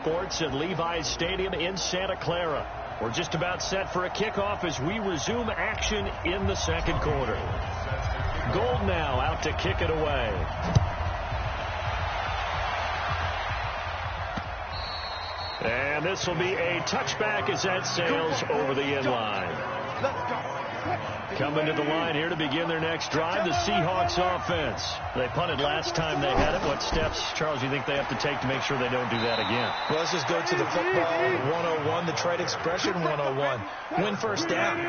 Sports at Levi's Stadium in Santa Clara. We're just about set for a kickoff as we resume action in the second quarter. Gold now out to kick it away. And this will be a touchback as that sails over the end line. Coming to the line here to begin their next drive, the Seahawks offense. They punted last time they had it. What steps, Charles, do you think they have to take to make sure they don't do that again? Well, let's just go to the football 101, the trade expression 101. Win first down.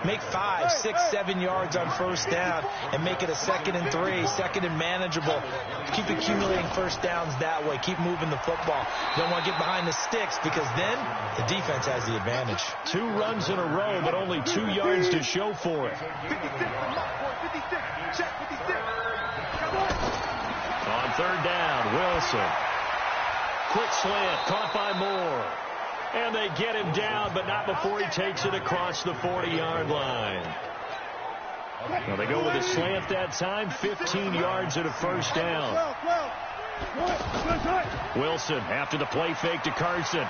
Make 5, 6, 7 yards on first down and make it a 2nd and 3, 2nd and manageable. Keep accumulating first downs that way. Keep moving the football. You don't want to get behind the sticks because then the defense has the advantage. 2 runs in a row, but only 2 yards to show for it. On third down, Wilson. Quick slant, caught by Moore. And they get him down, but not before he takes it across the 40-yard line. Well, they go with a slant that time, 15 yards and a first down. Wilson after the play fake to Carson.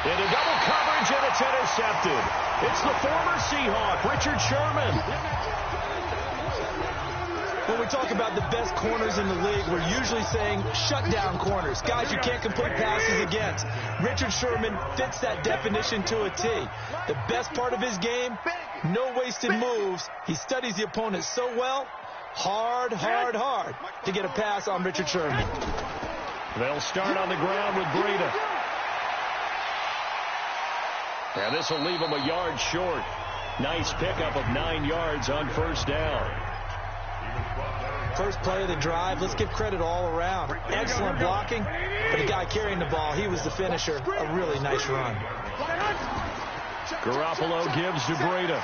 Into double coverage, and it's intercepted. It's the former Seahawk, Richard Sherman. When we talk about the best corners in the league, we're usually saying shutdown corners, guys you can't complete passes against. Richard Sherman fits that definition to a T. The best part of his game, no wasted moves. He studies the opponent so well, hard to get a pass on Richard Sherman. They'll start on the ground with Breida. And this will leave him a yard short. Nice pickup of 9 yards on first down. First play of the drive, let's give credit all around. Excellent blocking, but the guy carrying the ball, he was the finisher. A really nice run. Garoppolo gives to Breida.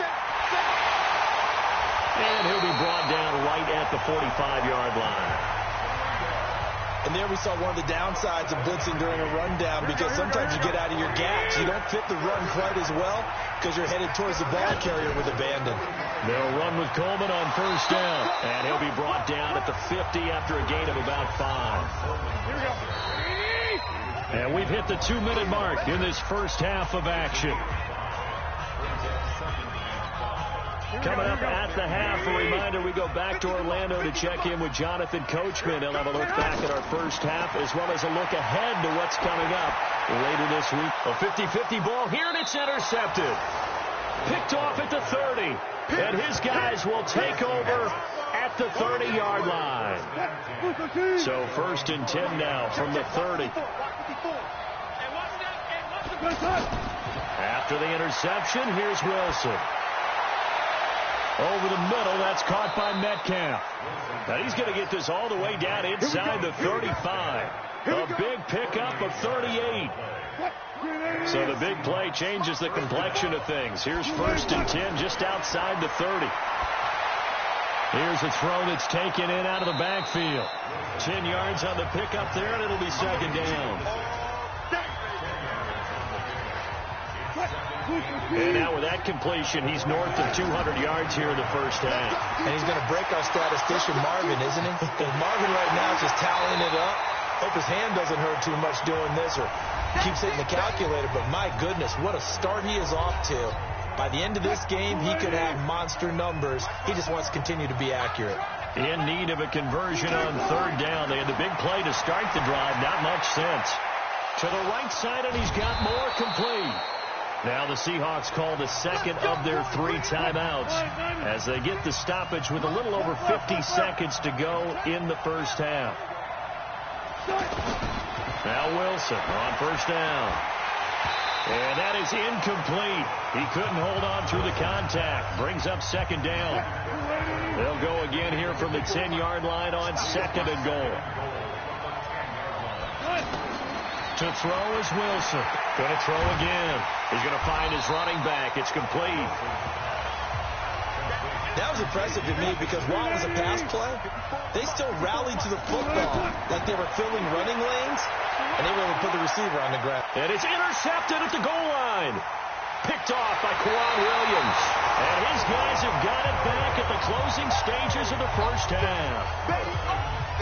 And he'll be brought down right at the 45-yard line. And there we saw one of the downsides of blitzing during a rundown because sometimes you get out of your gaps. You don't fit the run quite as well because you're headed towards the ball carrier with abandon. They'll run with Coleman on first down. And he'll be brought down at the 50 after a gain of about 5. And we've hit the 2-minute mark in this first half of action. Coming up at the half, a reminder, we go back to Orlando to check in with Jonathan Coachman. He'll have a look back at our first half as well as a look ahead to what's coming up later this week. A 50-50 ball here, and it's intercepted. Picked off at the 30, and his guys will take over at the 30-yard line. So 1st and 10 now from the 30. After the interception, here's Wilson. Over the middle, that's caught by Metcalf. Now he's going to get this all the way down inside the 35. A big pickup of 38. So the big play changes the complexion of things. Here's 1st and 10 just outside the 30. Here's a throw that's taken in out of the backfield. 10 yards on the pickup there, and it'll be 2nd down. And now with that completion, he's north of 200 yards here in the first half. And he's going to break our statistician, Marvin, isn't he? Because Marvin right now is just tallying it up. Hope his hand doesn't hurt too much doing this or keeps hitting the calculator. But my goodness, what a start he is off to. By the end of this game, he could have monster numbers. He just wants to continue to be accurate. In need of a conversion on 3rd down. They had the big play to start the drive. Not much sense. To the right side, and he's got more complete. Now the Seahawks call the 2nd of their 3 timeouts as they get the stoppage with a little over 50 seconds to go in the first half. Now Wilson on first down. And that is incomplete. He couldn't hold on through the contact. Brings up 2nd down. They'll go again here from the 10-yard line on 2nd and goal. To throw is Wilson. Going to throw again. He's going to find his running back. It's complete. That was impressive to me because while it was a pass play, they still rallied to the football like they were filling running lanes, and they were able to put the receiver on the ground. And it's intercepted at the goal line. Picked off by Quan Williams. And his guys have got it back at the closing stages of the first half.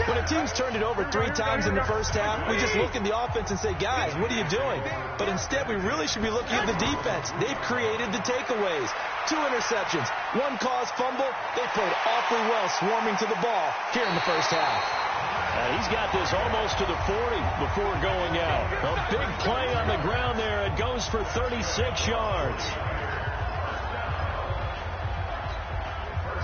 When a team's turned it over 3 times in the first half, we just look at the offense and say, guys, what are you doing? But instead, we really should be looking at the defense. They've created the takeaways. 2 interceptions, 1 caused fumble. They played awfully well swarming to the ball here in the first half. He's got this almost to the 40 before going out. A big play on the ground there. It goes for 36 yards.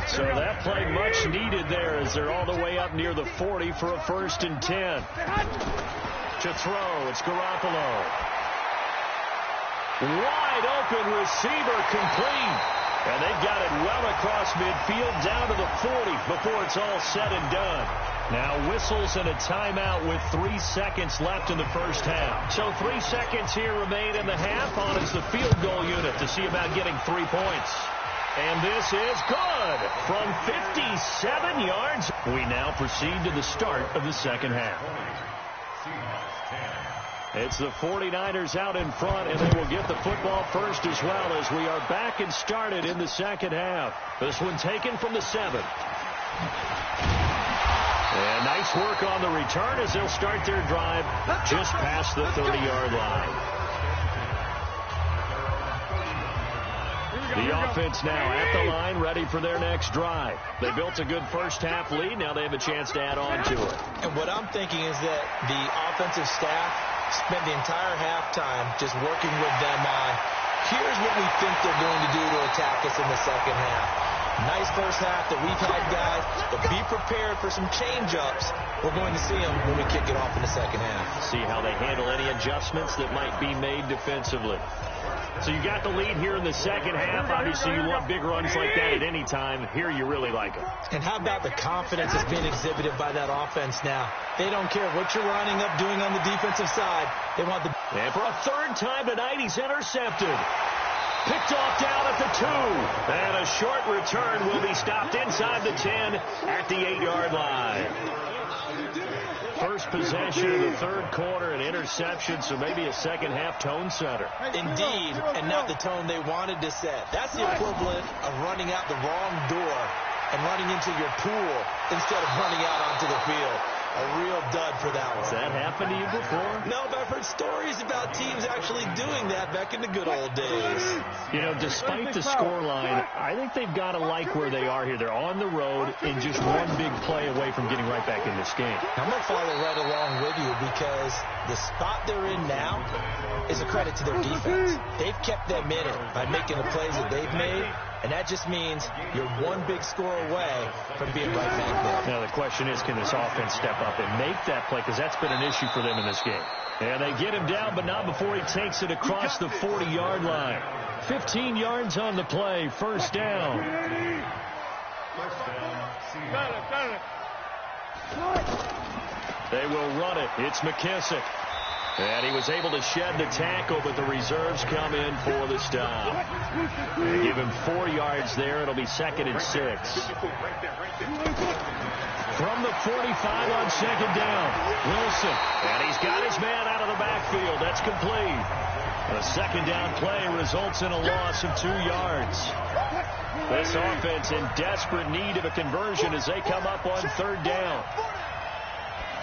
So that play much needed there as they're all the way up near the 40 for a 1st and 10. To throw, it's Garoppolo. Wide open receiver, complete. And they've got it well across midfield down to the 40 before it's all said and done. Now whistles and a timeout with 3 seconds left in the first half. So 3 seconds here remain in the half. On is the field goal unit to see about getting 3 points. And this is good from 57 yards. We now proceed to the start of the second half. It's the 49ers out in front, and they will get the football first as well as we are back and started in the second half. This one taken from the 7. And nice work on the return as they'll start their drive just past the 30-yard line. The offense now at the line, ready for their next drive. They built a good first half lead. Now they have a chance to add on to it. And what I'm thinking is that the offensive staff spent the entire halftime just working with them on, here's what we think they're going to do to attack us in the second half. Nice first half that we've had, guys, but be prepared for some change-ups. We're going to see them when we kick it off in the second half. See how they handle any adjustments that might be made defensively. So you got the lead here in the second half. Obviously, you love big runs like that at any time. Here, you really like them. And how about the confidence that's being exhibited by that offense now? They don't care what you're lining up doing on the defensive side. They want the... And for a 3rd time tonight, he's intercepted. Picked off down at the 2. And a short return will be stopped inside the 10 at the 8-yard line. First possession of the 3rd quarter, an interception, so maybe a second half tone setter. Indeed, and not the tone they wanted to set. That's the equivalent of running out the wrong door and running into your pool instead of running out onto the field. A real dud for that one. Has that happened to you before? No, but I've heard stories about teams actually doing that back in the good old days. You know, despite the scoreline, I think they've got to like where they are here. They're on the road and just one big play away from getting right back in this game. I'm going to follow right along with you because the spot they're in now is a credit to their defense. They've kept them in it by making the plays that they've made. And that just means you're one big score away from being right back there. Now the question is, can this offense step up and make that play? Because that's been an issue for them in this game. And they get him down, but not before he takes it across the 40-yard line. 15 yards on the play, 1st down. They will run it. It's McKissick. And he was able to shed the tackle, but the reserves come in for the stop. They give him 4 yards there. It'll be 2nd and 6. From the 45 on 2nd down, Wilson. And he's got his man out of the backfield. That's complete. A 2nd down play results in a loss of 2 yards. This offense in desperate need of a conversion as they come up on 3rd down.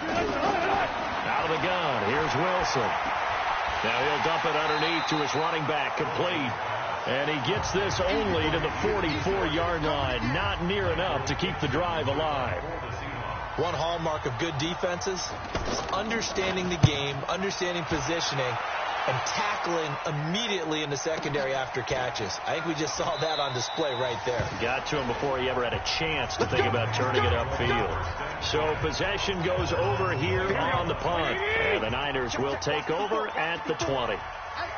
Out of the gun, here's Wilson. Now he'll dump it underneath to his running back, complete. And he gets this only to the 44-yard line. Not near enough to keep the drive alive. One hallmark of good defenses is understanding the game, understanding positioning, and tackling immediately in the secondary after catches. I think we just saw that on display right there. Got to him before he ever had a chance to think about turning it upfield. So possession goes over here on the punt. And the Niners will take over at the 20.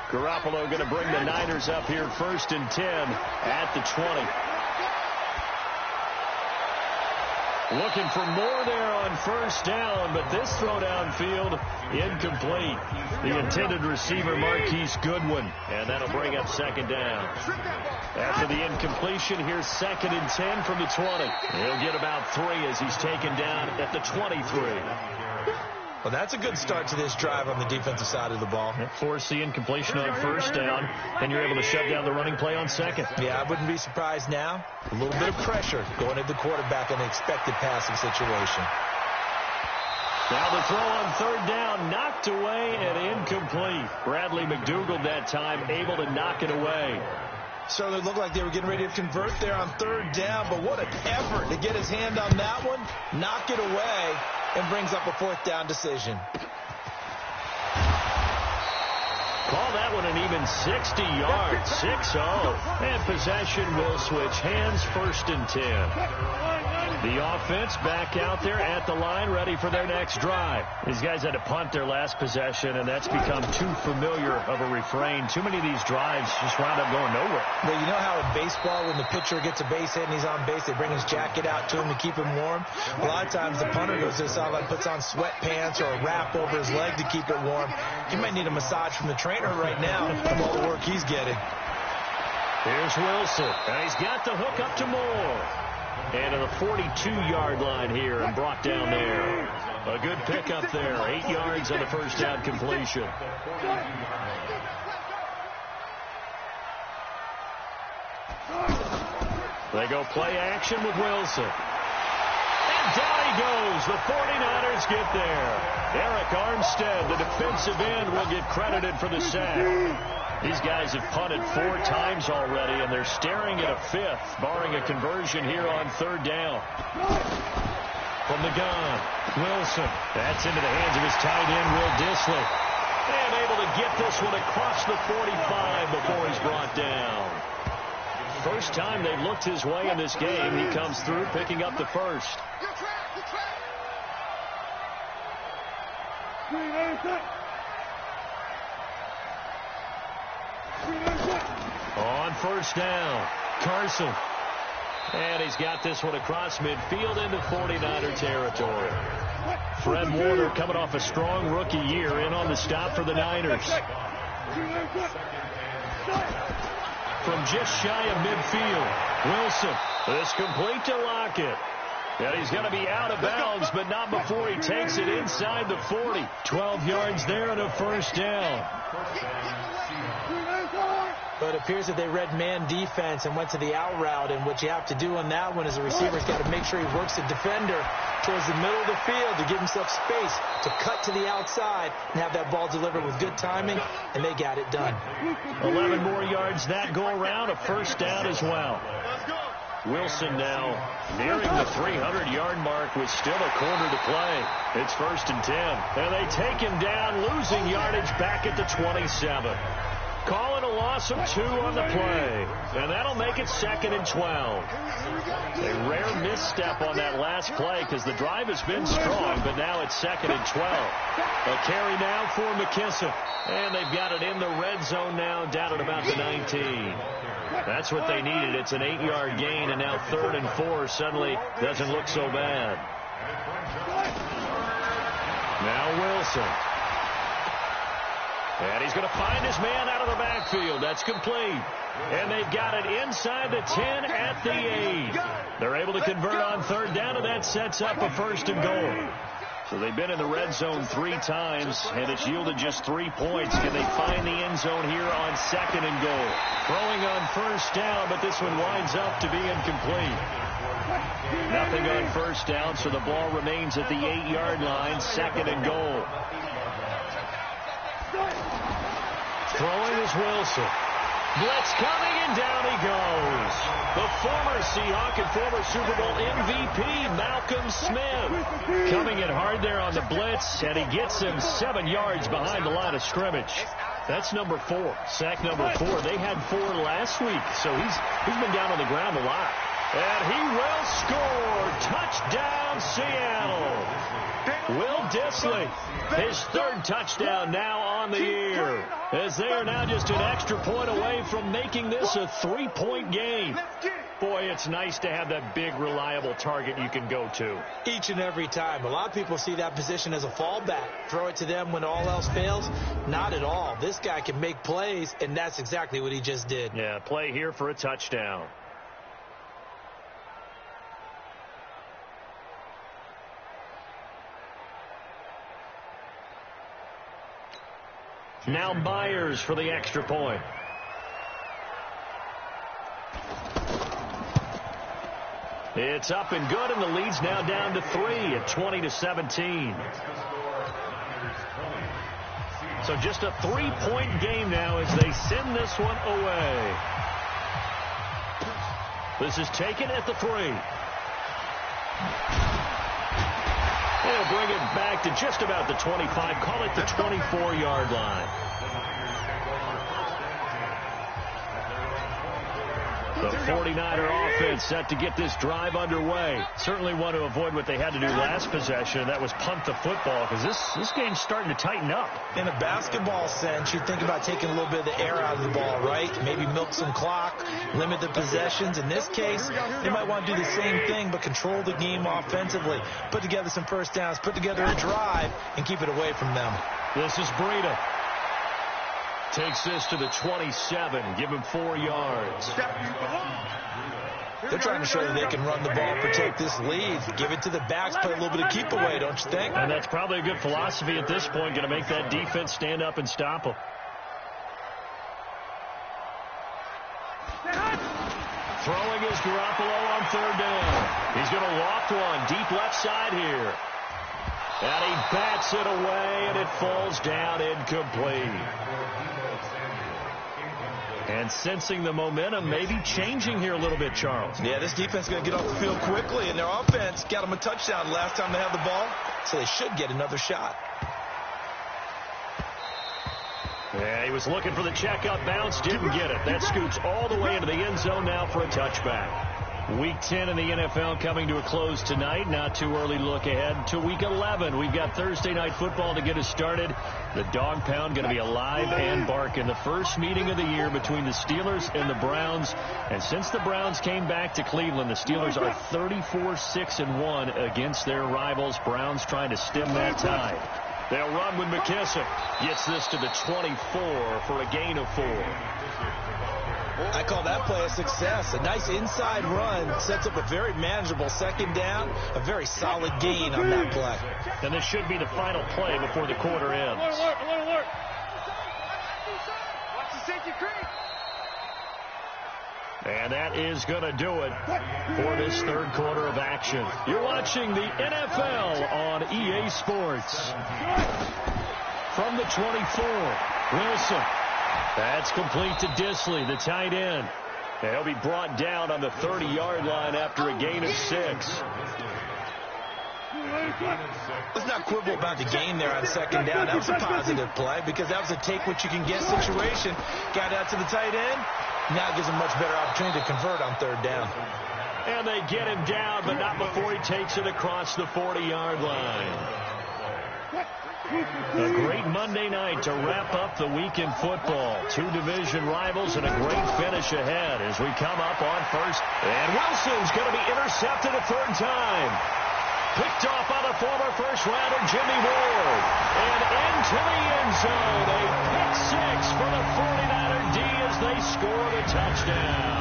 Garoppolo going to bring the Niners up here 1st and 10 at the 20. Looking for more there on 1st down, but this throw downfield incomplete. The intended receiver, Marquise Goodwin, and that'll bring up 2nd down. After the incompletion, here's 2nd and 10 from the 20. He'll get about 3 as he's taken down at the 23. Well, that's a good start to this drive on the defensive side of the ball. Force the incompletion on 1st down, and you're able to shut down the running play on 2nd. Yeah, I wouldn't be surprised now. A little bit of pressure going at the quarterback in an expected passing situation. Now the throw on third down, knocked away and incomplete. Bradley McDougald that time able to knock it away. Certainly looked like they were getting ready to convert there on third down, but what an effort to get his hand on that one, knock it away, and brings up a fourth down decision. Call that one an even 60 yards, 6-0. And possession will switch hands, 1st and 10. The offense back out there at the line, ready for their next drive. These guys had to punt their last possession, and that's become too familiar of a refrain. Too many of these drives just wound up going nowhere. Well, you know how in baseball, when the pitcher gets a base hit and he's on base, they bring his jacket out to him to keep him warm? A lot of times the punter goes to the sideline, puts on sweatpants or a wrap over his leg to keep it warm. He might need a massage from the trainer right now from all the work he's getting. Here's Wilson, and he's got the hook up to Moore. And to the 42-yard line here and brought down there. A good pickup there. 8 yards on the first down completion. They go play action with Wilson. And down he goes. The 49ers get there. Eric Armstead, the defensive end, will get credited for the sack. These guys have punted 4 times already, and they're staring at a 5th, barring a conversion here on third down. From the gun, Wilson. That's into the hands of his tight end, Will Dissly. And able to get this one across the 45 before he's brought down. First time they've looked his way in this game. He comes through, picking up the first. On first down, Carson. And he's got this one across midfield into 49er territory. Fred Warner coming off a strong rookie year in on the stop for the Niners. From just shy of midfield, Wilson. This complete to Lockett. And he's going to be out of bounds, but not before he takes it inside the 40. 12 yards there and a first down. But it appears that they read man defense and went to the out route. And what you have to do on that one is the receiver's got to make sure he works the defender towards the middle of the field to give himself space to cut to the outside and have that ball delivered with good timing, and they got it done. 11 more yards that go around, a first down as well. Wilson now nearing the 300-yard mark with still a quarter to play. It's 1st and 10. And they take him down, losing yardage back at the 27. Calling a loss of 2 on the play. And that'll make it 2nd and 12. A rare misstep on that last play because the drive has been strong, but now it's 2nd and 12. A carry now for McKissick. And they've got it in the red zone now, down at about the 19. That's what they needed. It's an 8-yard gain, and now 3rd and 4 suddenly doesn't look so bad. Now Wilson. And he's going to find his man out of the backfield. That's complete. And they've got it inside the 10 at the 8. They're able to convert on third down, and that sets up a 1st and goal. So they've been in the red zone 3 times, and it's yielded just 3 points. Can they find the end zone here on 2nd and goal? Throwing on first down, but this one winds up to be incomplete. Nothing on first down, so the ball remains at the 8-yard line, 2nd and goal. Throwing is Wilson. Blitz coming, and down he goes. The former Seahawk and former Super Bowl MVP, Malcolm Smith, coming in hard there on the blitz, and he gets him 7 yards behind the line of scrimmage. That's number 4, sack number 4. They had 4 last week, so he's been down on the ground a lot. And he will score. Touchdown, Seattle. Will Dissly, his 3rd touchdown now on the year, as they are now just an extra point away from making this a 3-point game. Boy, it's nice to have that big, reliable target you can go to. Each and every time. A lot of people see that position as a fallback. Throw it to them when all else fails. Not at all. This guy can make plays, and that's exactly what he just did. Yeah, play here for a touchdown. Now Myers for the extra point. It's up and good, and the lead's now down to 3 at 20-17. So just a 3-point game now as they send this one away. This is taken at the 3. They'll bring it back to just about the 25. Call it the 24-yard line. The 49er offense set to get this drive underway. Certainly want to avoid what they had to do last possession. That was punt the football, because this game's starting to tighten up. In a basketball sense, you think about taking a little bit of the air out of the ball, right? Maybe milk some clock, limit the possessions. In this case, they might want to do the same thing, but control the game offensively. Put together some first downs, put together a drive, and keep it away from them. This is Breida. Takes this to the 27. Give him 4 yards. They're trying to show that they can run the ball, protect this lead. Give it to the backs, play a little bit of keep away, don't you think? And that's probably a good philosophy at this point. Going to make that defense stand up and stop them. Throwing is Garoppolo on 3rd down. He's going to loft one deep left side here. And he bats it away, and it falls down incomplete. And sensing the momentum maybe changing here a little bit, Charles. Yeah, this defense is going to get off the field quickly, and their offense got them a touchdown last time they had the ball, so they should get another shot. Yeah, he was looking for the check-up bounce, didn't get it. That scoots all the way into the end zone now for a touchback. Week 10 in the NFL coming to a close tonight. Not too early to look ahead to Week 11. We've got Thursday Night Football to get us started. The Dog Pound going to be alive and barking. The first meeting of the year between the Steelers and the Browns. And since the Browns came back to Cleveland, the Steelers are 34-6-1 against their rivals. Browns trying to stem that tide. They'll run with McKissick. Gets this to the 24 for a gain of 4. I call that play a success. A nice inside run sets up a very manageable 2nd down. A very solid gain on that play. And this should be the final play before the quarter ends. Alert. Watch the safety creep. And that is going to do it for this 3rd quarter of action. You're watching the NFL on EA Sports. From the 24, Wilson. That's complete to Disley, the tight end. And he'll be brought down on the 30-yard line after a gain of 6. Let's not quibble about the gain there on 2nd down. That was a positive play because that was a take-what-you-can-get situation. Got out to the tight end. Now it gives him much better opportunity to convert on 3rd down. And they get him down, but not before he takes it across the 40-yard line. A great Monday night to wrap up the week in football. 2 division rivals and a great finish ahead as we come up on first. And Wilson's going to be intercepted a 3rd time. Picked off by the former first-rounder Jimmy Ward. And into the end zone. A pick 6 for the 49er D as they score the touchdown.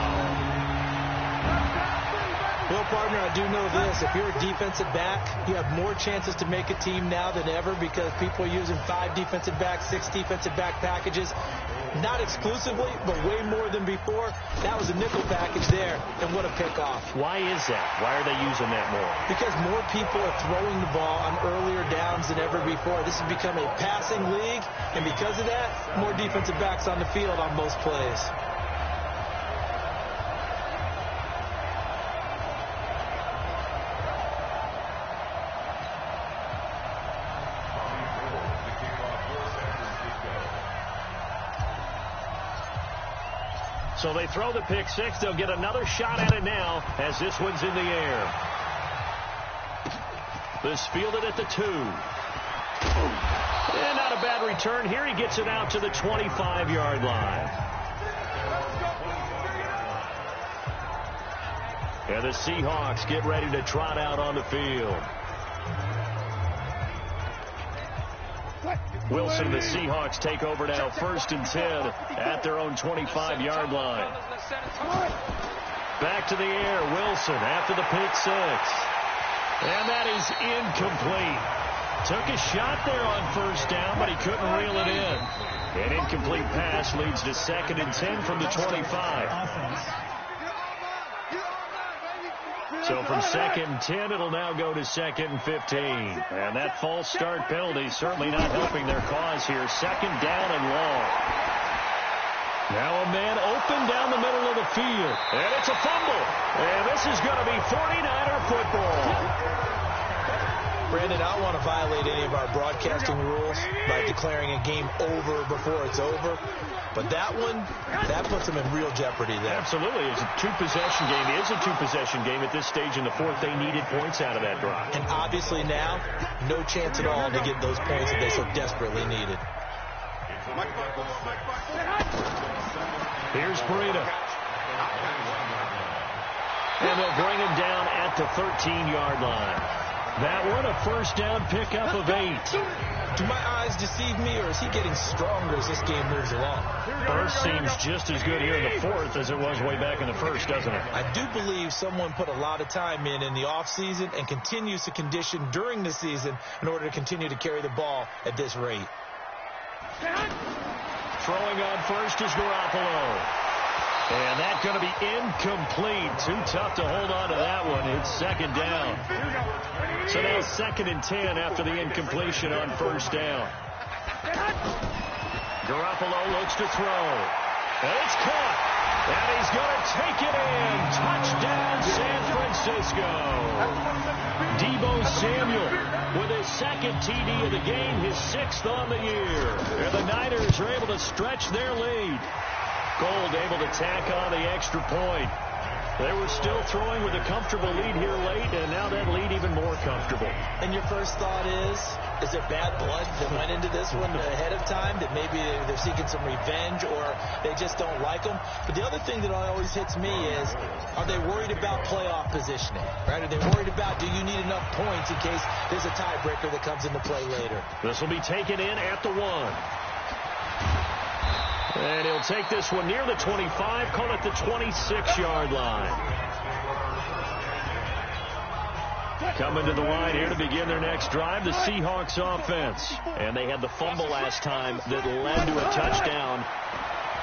Well, partner, I do know this. If you're a defensive back, you have more chances to make a team now than ever because people are using 5 defensive backs, 6 defensive back packages. Not exclusively, but way more than before. That was a nickel package there, and what a pickoff. Why is that? Why are they using that more? Because more people are throwing the ball on earlier downs than ever before. This has become a passing league, and because of that, more defensive backs on the field on most plays. So they throw the pick 6. They'll get another shot at it now as this one's in the air. This fielded at the 2. And not a bad return here. He gets it out to the 25-yard line. And the Seahawks get ready to trot out on the field. Wilson and the Seahawks take over now, 1st and 10 at their own 25-yard line. Back to the air, Wilson after the pick 6. And that is incomplete. Took a shot there on 1st down, but he couldn't reel it in. An incomplete pass leads to 2nd and 10 from the 25. So from 2nd and 10, it'll now go to 2nd and 15. And that false start penalty certainly not helping their cause here. 2nd down and long. Now a man open down the middle of the field. And it's a fumble. And this is going to be 49er football. Brandon, I don't want to violate any of our broadcasting rules by declaring a game over before it's over. But that one, that puts them in real jeopardy there. Absolutely. It's a two-possession game. It is a two-possession game at this stage in the fourth. They needed points out of that drive. And obviously now, no chance at all to get those points that they so desperately needed. Here's Breida. And they'll bring him down at the 13-yard line. That one, a first down pickup of 8. Do my eyes deceive me, or is he getting stronger as this game moves along? First seems just as good here in the fourth as it was way back in the first, doesn't it? I do believe someone put a lot of time in the offseason and continues to condition during the season in order to continue to carry the ball at this rate. Throwing on first is Garoppolo. And that's going to be incomplete. Too tough to hold on to that one. It's 2nd down. So now 2nd and 10 after the incompletion on first down. Garoppolo looks to throw. And it's caught. And he's going to take it in. Touchdown, San Francisco. Deebo Samuel with his 2nd TD of the game, his 6th on the year. And the Niners are able to stretch their lead. Gold able to tack on the extra point. They were still throwing with a comfortable lead here late, and now that lead even more comfortable. And your first thought is it bad blood that went into this one ahead of time, that maybe they're seeking some revenge or they just don't like them? But the other thing that always hits me is, are they worried about playoff positioning? Right? Are they worried about, do you need enough points in case there's a tiebreaker that comes into play later? This will be taken in at the 1. And he'll take this one near the 25, call it the 26-yard line. Coming to the line here to begin their next drive, the Seahawks offense. And they had the fumble last time that led to a touchdown.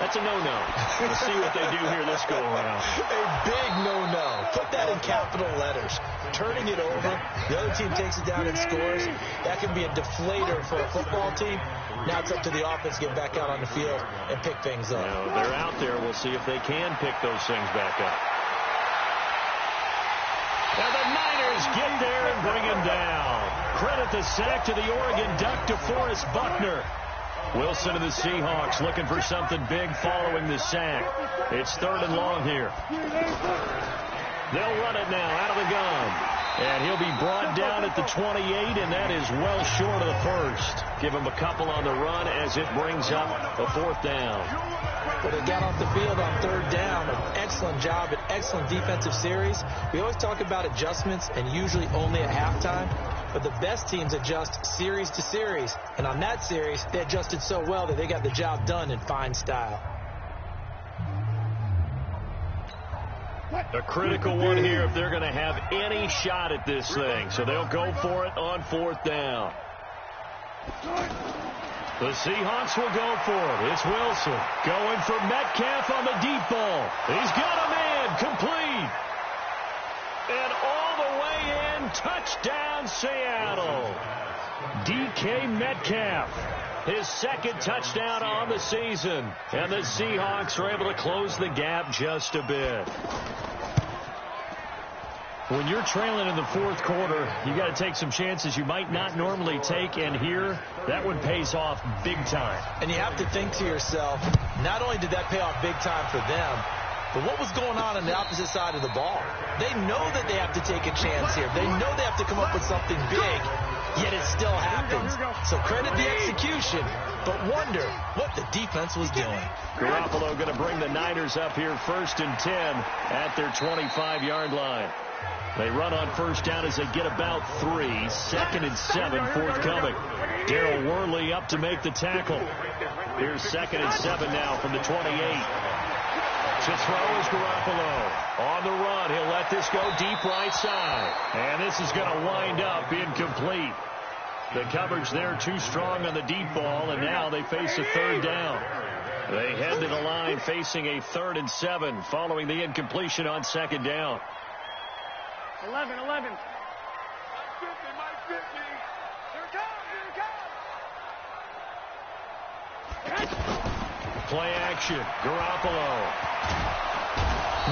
That's a no-no. We'll see what they do here this go-around. A big no-no. Put that in capital letters. Turning it over, the other team takes it down and scores. That can be a deflator for a football team. Now it's up to the offense to get back out on the field and pick things up. Now, they're out there. We'll see if they can pick those things back up. And the Niners get there and bring him down. Credit the sack to the Oregon Duck, DeForest Buckner. Wilson and the Seahawks looking for something big following the sack. It's 3rd and long here. They'll run it now out of the gun. And he'll be brought down at the 28, and that is well short of the first. Give him a couple on the run as it brings up a 4th down. But they got off the field on 3rd down. An excellent job, an excellent defensive series. We always talk about adjustments, and usually only at halftime. But the best teams adjust series to series. And on that series, they adjusted so well that they got the job done in fine style. A critical one here if they're going to have any shot at this thing. So they'll go for it on 4th down. The Seahawks will go for it. It's Wilson going for Metcalf on the deep ball. He's got a man complete. And all the way in, touchdown Seattle. DK Metcalf, his 2nd touchdown on the season. And the Seahawks are able to close the gap just a bit. When you're trailing in the 4th quarter, you got to take some chances you might not normally take, and here, that one pays off big time. And you have to think to yourself, not only did that pay off big time for them, but what was going on the opposite side of the ball? They know that they have to take a chance here. They know they have to come up with something big, yet it still happens. So credit the execution, but wonder what the defense was doing. Garoppolo going to bring the Niners up here 1st and 10 at their 25-yard line. They run on 1st down as they get about 3. 2nd and 7 forthcoming. Darrell Worley up to make the tackle. Here's 2nd and 7 now from the 28. To throw is Garoppolo. On the run, he'll let this go deep right side. And this is going to wind up incomplete. The coverage there too strong on the deep ball, and now they face a 3rd down. They head to the line facing a 3rd and 7 following the incompletion on 2nd down. 11. Mike 50. Here it comes. Play action. Garoppolo.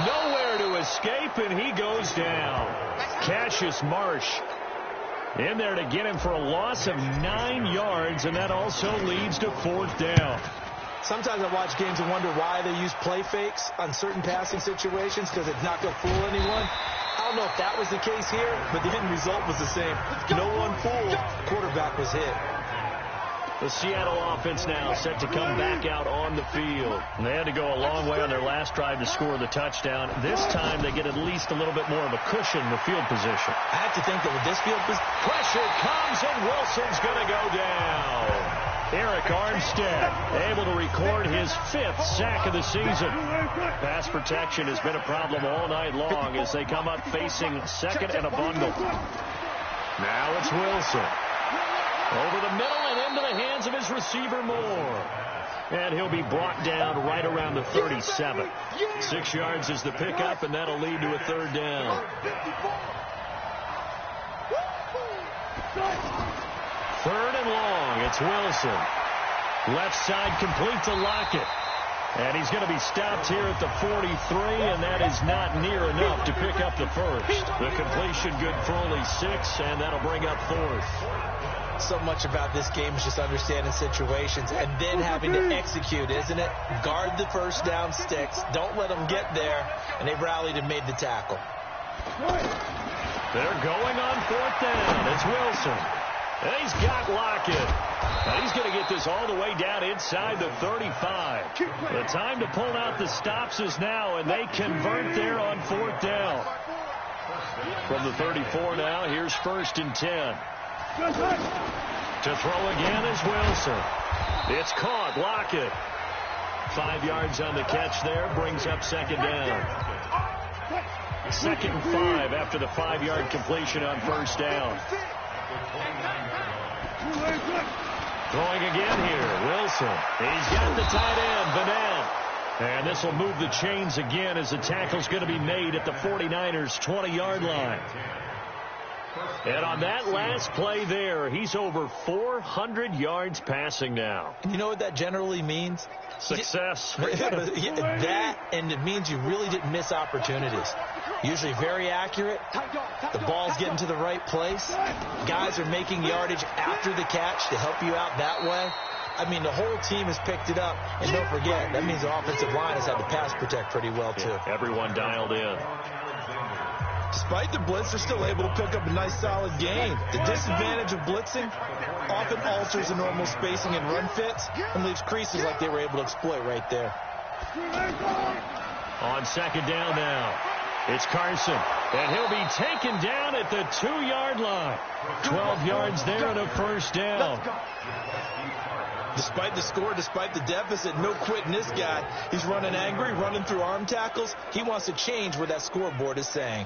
Nowhere to escape, and he goes down. Cassius Marsh in there to get him for a loss of 9 yards, and that also leads to 4th down. Sometimes I watch games and wonder why they use play fakes on certain passing situations, because it's not going to fool anyone. I don't know if that was the case here, but the end result was the same. No one fooled. Quarterback was hit. The Seattle offense now set to come back out on the field. And they had to go a long way on their last drive to score the touchdown. This time they get at least a little bit more of a cushion in the field position. I have to think that with this field position, pressure comes and Wilson's going to go down. Eric Armstead able to record his 5th sack of the season. Pass protection has been a problem all night long as they come up facing second and a bundle. Now it's Wilson. Over the middle and into the hands of his receiver Moore. And he'll be brought down right around the 37. 6 yards is the pickup, and that'll lead to a 3rd down. 3rd and long. It's Wilson. Left side complete to Lockett. And he's going to be stopped here at the 43, and that is not near enough to pick up the first. The completion good for only 6, and that'll bring up 4th. So much about this game is just understanding situations and then having to execute, isn't it? Guard the first down sticks. Don't let them get there. And they rallied and made the tackle. They're going on 4th down. It's Wilson. And he's got Lockett. And he's going to get this all the way down inside the 35. The time to pull out the stops is now, and they convert there on 4th down. From the 34 now, here's 1st and 10. To throw again is Wilson. It's caught. Lockett. 5 yards on the catch there. Brings up 2nd down. 2nd and 5 after the 5-yard completion on 1st down. Throwing again here. Wilson. He's got the tight end, Vanette. And this will move the chains again as the tackle's going to be made at the 49ers' 20-yard line. And on that last play there, he's over 400 yards passing now. You know what that generally means? Success. That, and it means you really didn't miss opportunities. Usually very accurate. The ball's getting to the right place. Guys are making yardage after the catch to help you out that way. I mean, the whole team has picked it up. And don't forget, that means the offensive line has had to pass protect pretty well, too. Yeah, everyone dialed in. Despite the blitz, they're still able to pick up a nice, solid gain. The disadvantage of blitzing often alters the normal spacing and run fits and leaves creases like they were able to exploit right there. On 2nd down now, it's Carson, and he'll be taken down at the 2-yard line. 12 yards there and a 1st down. Despite the score, despite the deficit, no quitting this guy. He's running angry, running through arm tackles. He wants to change what that scoreboard is saying.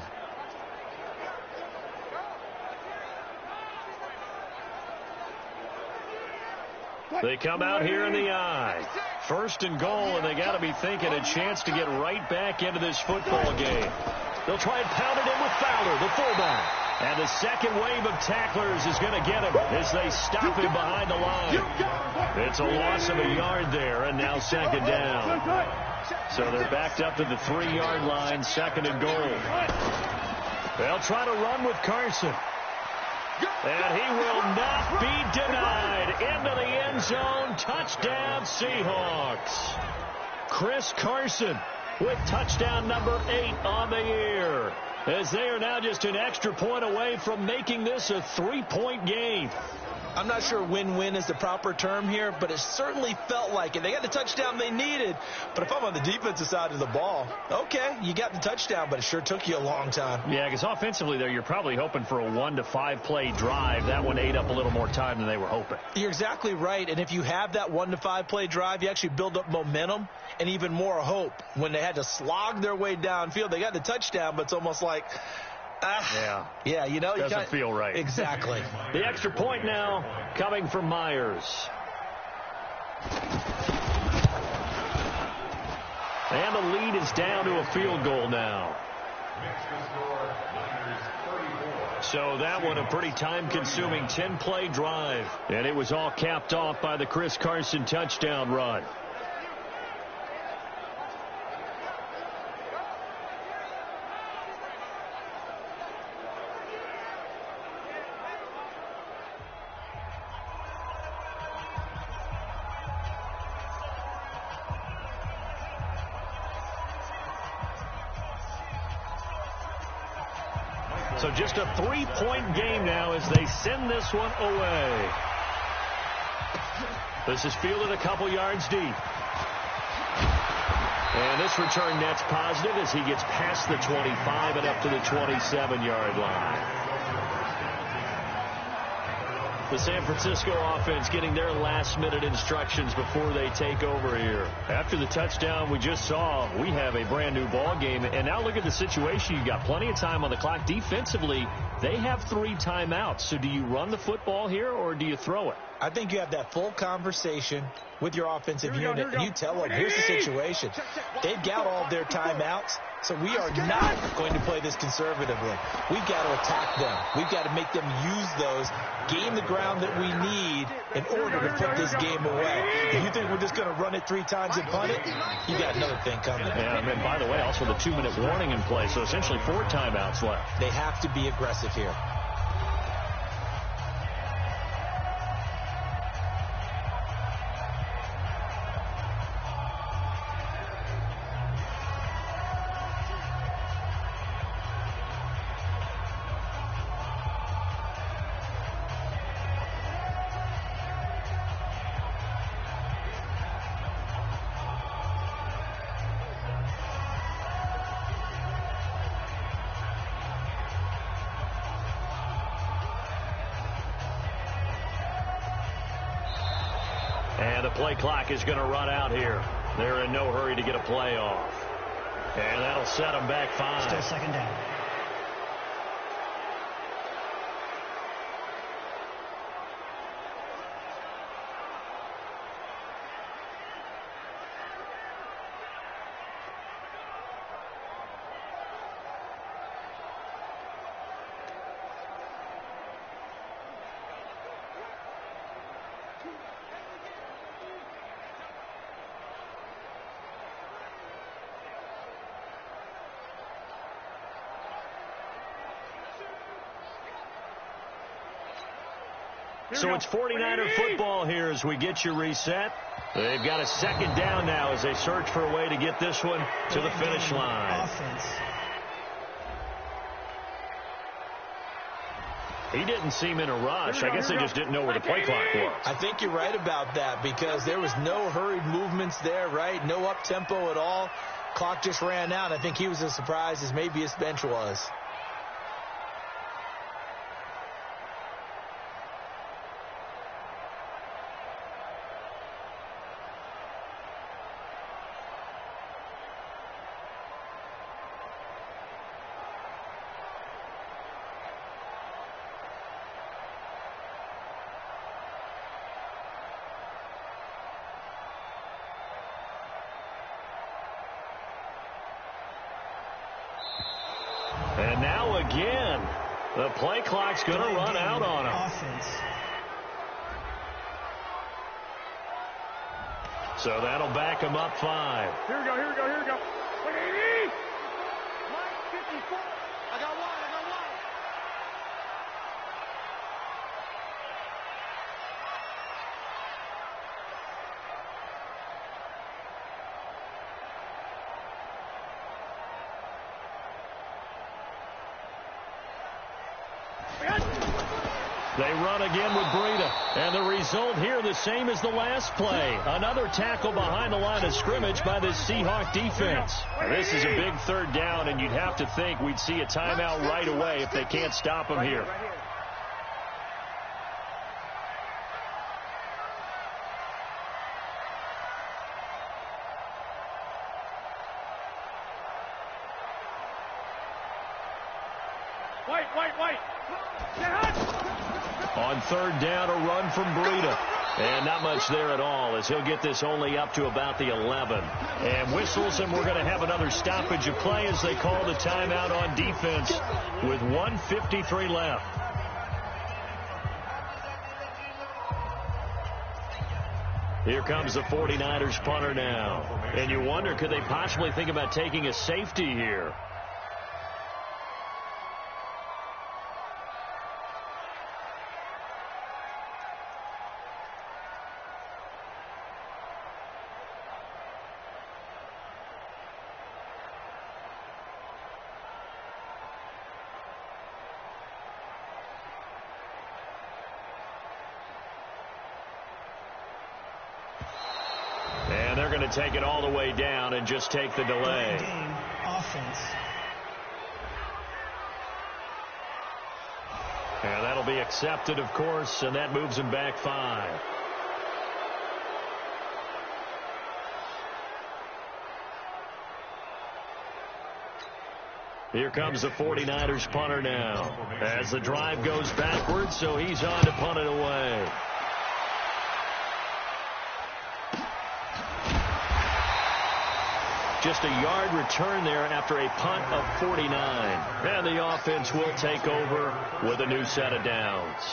They come out here in the eye. 1st and goal, and they got to be thinking a chance to get right back into this football game. They'll try and pound it in with Fowler, the fullback. And the second wave of tacklers is going to get him as they stop him behind the line. It's a loss of a yard there, and now 2nd down. So they're backed up to the 3-yard line, 2nd and goal. They'll try to run with Carson. And he will not be denied. Into the end zone. Touchdown, Seahawks. Chris Carson with touchdown number 8 on the year, as they are now just an extra point away from making this a 3-point game. I'm not sure win-win is the proper term here, but it certainly felt like it. They got the touchdown they needed, but if I'm on the defensive side of the ball, okay, you got the touchdown, but it sure took you a long time. Yeah, because offensively there, you're probably hoping for a 1 to 5 play drive. That one ate up a little more time than they were hoping. You're exactly right, and if you have that 1 to 5 play drive, you actually build up momentum and even more hope. When they had to slog their way downfield, they got the touchdown, but it's almost like, yeah, you know, doesn't feel right. Exactly. The extra point now coming from Myers. And the lead is down to a field goal now. So that one a pretty time-consuming 10-play drive. And it was all capped off by the Chris Carson touchdown run. So just a 3-point game now as they send this one away. This is fielded a couple yards deep. And this return net's positive as he gets past the 25 and up to the 27-yard line. The San Francisco offense getting their last-minute instructions before they take over here. After the touchdown we just saw, we have a brand-new ball game. And now look at the situation. You've got plenty of time on the clock. Defensively, they have 3 timeouts. So do you run the football here or do you throw it? I think you have that full conversation with your offensive unit, and you tell them, here's the situation. They've got all of their timeouts, so we are not going to play this conservatively. We've got to attack them. We've got to make them use those, gain the ground that we need in order to put this game away. If you think we're just going to run it 3 times and punt it, you got another thing coming. Yeah, and by the way, also the 2-minute warning in play, so essentially 4 timeouts left. They have to be aggressive here. And the play clock is going to run out here. They're in no hurry to get a play off. And that'll set them back 5. Still second down. So it's 49er football here as we get you reset. They've got a second down now as they search for a way to get this one to the finish line. Offense. He didn't seem in a rush. I guess they just didn't know where the play clock was. I think you're right about that because there was no hurried movements there, right? No up-tempo at all. Clock just ran out. I think he was as surprised as maybe his bench was. And now again, the play clock's going to run out on him. Offense. So that'll back him up 5. Here we go, here we go, here we go. 180. 154. I got one. They run again with Breida. And the result here the same as the last play. Another tackle behind the line of scrimmage by this Seahawk defense. Now, this is a big 3rd down, and you'd have to think we'd see a timeout right away if they can't stop him here. Wait. On 3rd down, a run from Breida. And not much there at all, as he'll get this only up to about the 11. And whistles, and we're going to have another stoppage of play as they call the timeout on defense with 1:53 left. Here comes the 49ers punter now. And you wonder, could they possibly think about taking a safety here? And they're going to take it all the way down and just take the delay. Game offense. And that'll be accepted, of course, and that moves him back 5. Here comes the 49ers punter now as the drive goes backwards, so he's on to punt it away. Just a yard return there after a punt of 49. And the offense will take over with a new set of downs.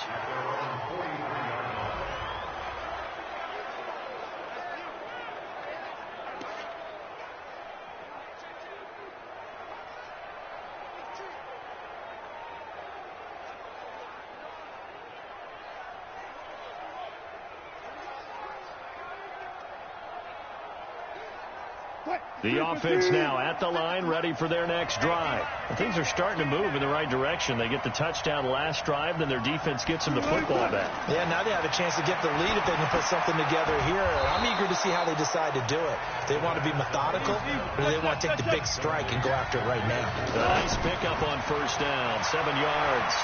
The offense now at the line, ready for their next drive. And things are starting to move in the right direction. They get the touchdown last drive, then their defense gets them the football back. Yeah, now they have a chance to get the lead if they can put something together here. I'm eager to see how they decide to do it. They want to be methodical, or they want to take the big strike and go after it right now. Nice pickup on first down, 7 yards.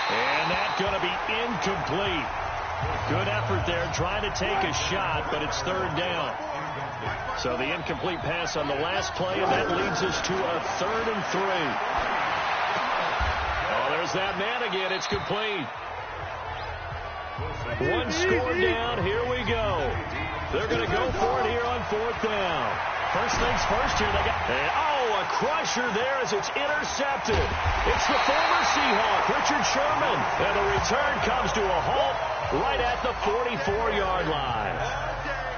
And that's going to be incomplete. Good effort there, trying to take a shot, but it's 3rd down. So the incomplete pass on the last play, and that leads us to a 3rd and 3. Oh, there's that man again. It's complete. 1 score down. Here we go. They're going to go for it here on 4th down. First things first here. They got, a crusher there as it's intercepted. It's the former Seahawk, Richard Sherman. And the return comes to a halt right at the 44-yard line.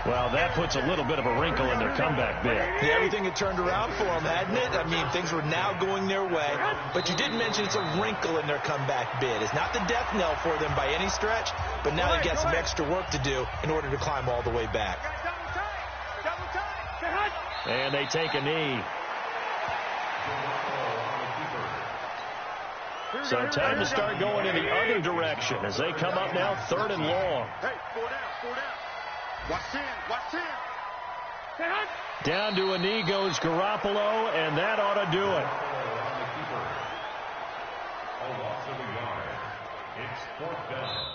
Well, that puts a little bit of a wrinkle in their comeback bid. Yeah, everything had turned around for them, hadn't it? I mean, things were now going their way. But you did mention it's a wrinkle in their comeback bid. It's not the death knell for them by any stretch, but now they've got some extra work to do in order to climb all the way back. And they take a knee. So time to start going in the other direction as they come up now 3rd and long. Hey, 4 down. Watch 10. Down to a knee goes Garoppolo, and that ought to do it. It's 4th down.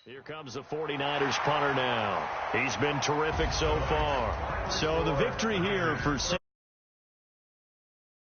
Here comes the 49ers punter now. He's been terrific so far. So the victory here for